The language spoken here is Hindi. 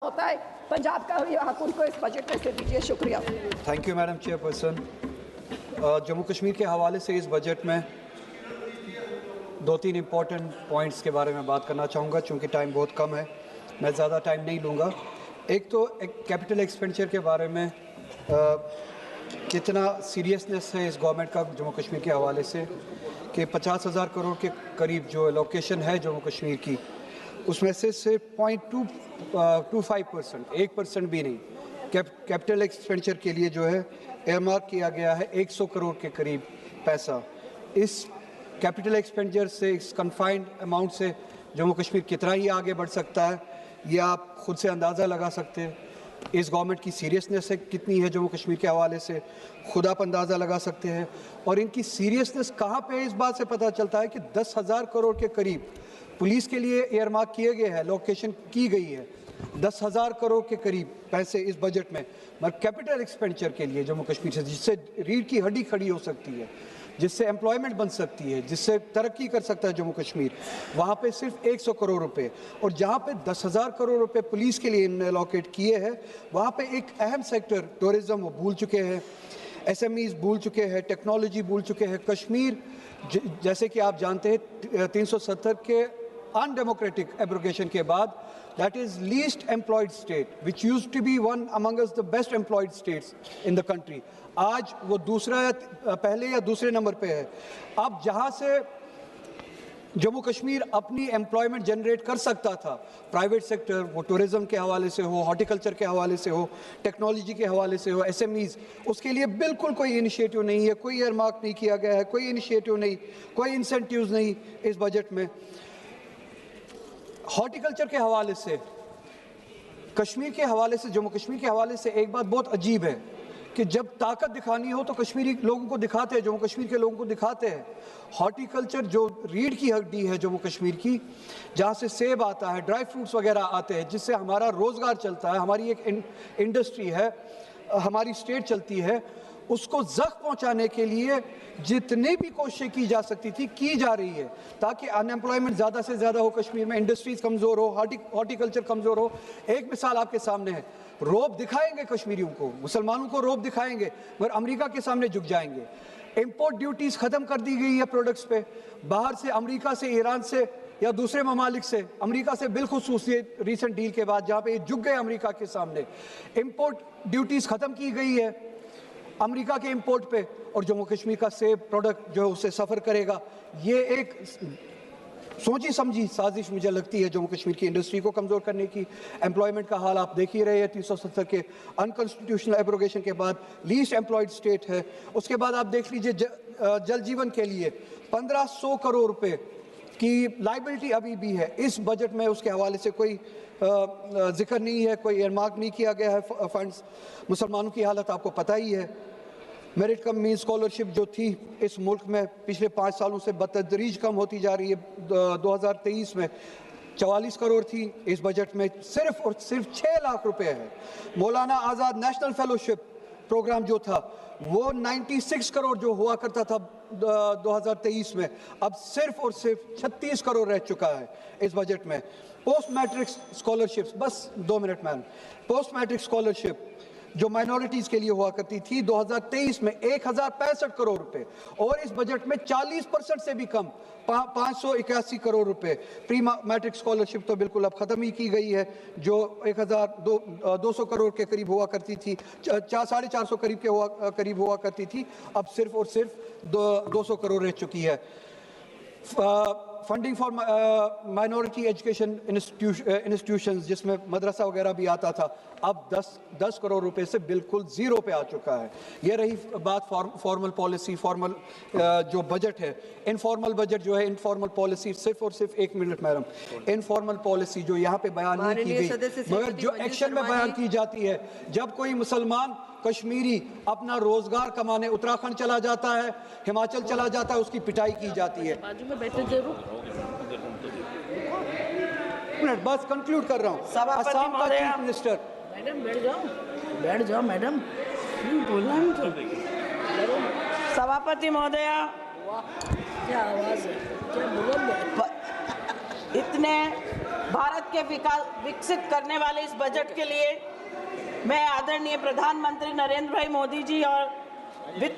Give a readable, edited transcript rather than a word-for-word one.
होता है। पंजाब का हक उनको इस बजट में से दीजिए। शुक्रिया। Thank you madam chairperson. Jammu Kashmir के हवाले से इस बजट में 2-3 इम्पॉर्टेंट पॉइंट्स के बारे में बात करना चाहूँगा, चूँकि टाइम बहुत कम है, मैं ज़्यादा टाइम नहीं लूँगा। एक तो कैपिटल एक्सपेंडिचर के बारे में कितना सीरियसनेस है इस गवर्नमेंट का जम्मू कश्मीर के हवाले से कि 50,000 करोड़ के करीब जो एलोकेशन है जम्मू कश्मीर की, उसमें से सिर्फ 0.25%, 1% भी नहीं कैपिटल एक्सपेंडिचर के लिए जो है एयरमार्क किया गया है 100 करोड़ के करीब पैसा। इस कैपिटल एक्सपेंडिचर से, इस कन्फाइंड अमाउंट से जम्मू कश्मीर कितना ही आगे बढ़ सकता है, ये आप खुद से अंदाज़ा लगा सकते हैं। इस गवर्नमेंट की सीरियसनेस है कितनी है जम्मू कश्मीर के हवाले से, खुद आप अंदाज़ा लगा सकते हैं। और इनकी सीरियसनेस कहाँ पे है, इस बात से पता चलता है कि 10,000 करोड़ के करीब पुलिस के लिए एयरमार्क किए गए हैं, लोकेशन की गई है 10,000 करोड़ के करीब पैसे इस बजट में, मगर कैपिटल एक्सपेंडिचर के लिए जम्मू कश्मीर से, जिससे रीढ़ की हड्डी खड़ी हो सकती है, जिससे एम्प्लॉयमेंट बन सकती है, जिससे तरक्की कर सकता है जम्मू कश्मीर, वहाँ पे सिर्फ 100 करोड़ रुपए। और जहाँ पे 10,000 करोड़ रुपए पुलिस के लिए इन्होंने अलॉकेट किए हैं, वहाँ पे एक अहम सेक्टर टूरिज़्म वो भूल चुके हैं, SMEs भूल चुके हैं, टेक्नोलॉजी भूल चुके हैं। कश्मीर जैसे कि आप जानते हैं 370 के अनडेमोक्रेटिक एब्रोगेशन के बाद that is least employed state which used to be one among us the best employed states in the country, आज वो दूसरा या पहले या दूसरे नंबर पे है। अब जहाँ से जम्मू कश्मीर अपनी एम्प्लॉयमेंट जनरेट कर सकता था, प्राइवेट सेक्टर, वो टूरिज़्म के हवाले से हो, हॉर्टिकल्चर के हवाले से हो, टेक्नोलॉजी के हवाले से हो, SMEs, उसके लिए बिल्कुल कोई इनिशिएटिव नहीं है, कोई एयरमार्क नहीं किया गया है, कोई इनिशिएटिव नहीं, कोई इंसेंटिव्स नहीं इस बजट में। हॉर्टिकल्चर के हवाले से, कश्मीर के हवाले से, जम्मू कश्मीर के हवाले से एक बात बहुत अजीब है कि जब ताकत दिखानी हो तो कश्मीरी लोगों को दिखाते हैं, जम्मू कश्मीर के लोगों को दिखाते हैं। हॉर्टिकल्चर जो रीढ़ की हड्डी है जम्मू कश्मीर की, जहाँ से सेब आता है, ड्राई फ्रूट्स वगैरह आते हैं, जिससे हमारा रोज़गार चलता है, हमारी एक इंडस्ट्री है, हमारी स्टेट चलती है, उसको जख्म पहुंचाने के लिए जितनी भी कोशिशें की जा सकती थी की जा रही है, ताकि अनएम्प्लॉयमेंट ज़्यादा से ज़्यादा हो कश्मीर में, इंडस्ट्रीज़ कमज़ोर हो, हॉर्टिकल्चर कमज़ोर हो। एक मिसाल आपके सामने है, रोब दिखाएंगे कश्मीरियों को, मुसलमानों को रोब दिखाएंगे, मगर अमेरिका के सामने झुक जाएंगे। इम्पोर्ट ड्यूटीज़ ख़त्म कर दी गई है प्रोडक्ट्स पे, बाहर से, अमेरिका से, ईरान से या दूसरे ममालिक से, अमेरिका से बिलखुसूस ये रिसेंट डील के बाद जहाँ पे ये झुक गए अमेरिका के सामने, इम्पोर्ट ड्यूटीज़ ख़त्म की गई है अमेरिका के इंपोर्ट पे, और जम्मू कश्मीर का सेब प्रोडक्ट जो है उससे सफ़र करेगा। ये एक सोची समझी साजिश मुझे लगती है जम्मू कश्मीर की इंडस्ट्री को कमज़ोर करने की। एम्प्लॉयमेंट का हाल आप देख ही रहे हैं, 370 के अनकॉन्स्टिट्यूशनल एब्रोगेशन के बाद लीस्ट एम्प्लॉयड स्टेट है। उसके बाद आप देख लीजिए जल जीवन के लिए 1500 करोड़ रुपए की लाइबिलिटी अभी भी है इस बजट में, उसके हवाले से कोई जिक्र नहीं है, कोई एयरमार्क नहीं किया गया है फंड्स। मुसलमानों की हालत आपको पता ही है, मेरिट कम मीन स्कॉलरशिप जो थी इस मुल्क में पिछले 5 सालों से बतदरीज कम होती जा रही है। 2023 में 44 करोड़ थी, इस बजट में सिर्फ और सिर्फ 6 लाख रुपए है। मौलाना आज़ाद नेशनल फेलोशिप प्रोग्राम जो था वो 96 करोड़ जो हुआ करता था 2023 में, अब सिर्फ और सिर्फ 36 करोड़ रह चुका है इस बजट में। पोस्ट मैट्रिक स्कॉलरशिप्स, बस 2 minute ma'am, post matric scholarship जो माइनॉरिटीज़ के लिए हुआ करती थी 2023 में 1065 करोड़ रुपए, और इस बजट में 40% से भी कम 581 करोड़ रुपए। प्री मैट्रिक स्कॉलरशिप तो बिल्कुल अब ख़त्म ही की गई है, जो 1200 करोड़ के करीब हुआ करती थी, 450 करीब हुआ करती थी, अब सिर्फ और सिर्फ 200 करोड़ रह चुकी है। Funding for minority education institutions, जिसमें मदरसा वगैरह भी आता था, अब 10 करोड़ रुपए से बिल्कुल ज़ीरो पे आ चुका है। ये रही बात फॉर्मल पॉलिसी, फॉर्मल जो बजट है। इनफॉर्मल बजट जो है, इनफॉर्मल पॉलिसी, सिर्फ और सिर्फ 1 मिनट मैडम, इनफॉर्मल पॉलिसी जो यहाँ पे बयान नहीं की गई, मगर जो एक्शन में बयान की जाती है, जब कोई मुसलमान कश्मीरी अपना रोजगार कमाने उत्तराखंड चला जाता है, हिमाचल चला जाता है, उसकी पिटाई की जाती है। मिनट बस कंक्लूड कर रहा हूँ। असम का चीफ मिनिस्टर, मैडम बैठ जाओ मैडम, बोलना नहीं तो। सभापति महोदया, क्या आवाज है, क्या बुलंद है। इतने भारत के विकसित करने वाले इस बजट के लिए मैं आदरणीय प्रधानमंत्री नरेंद्र भाई मोदी जी और वित्त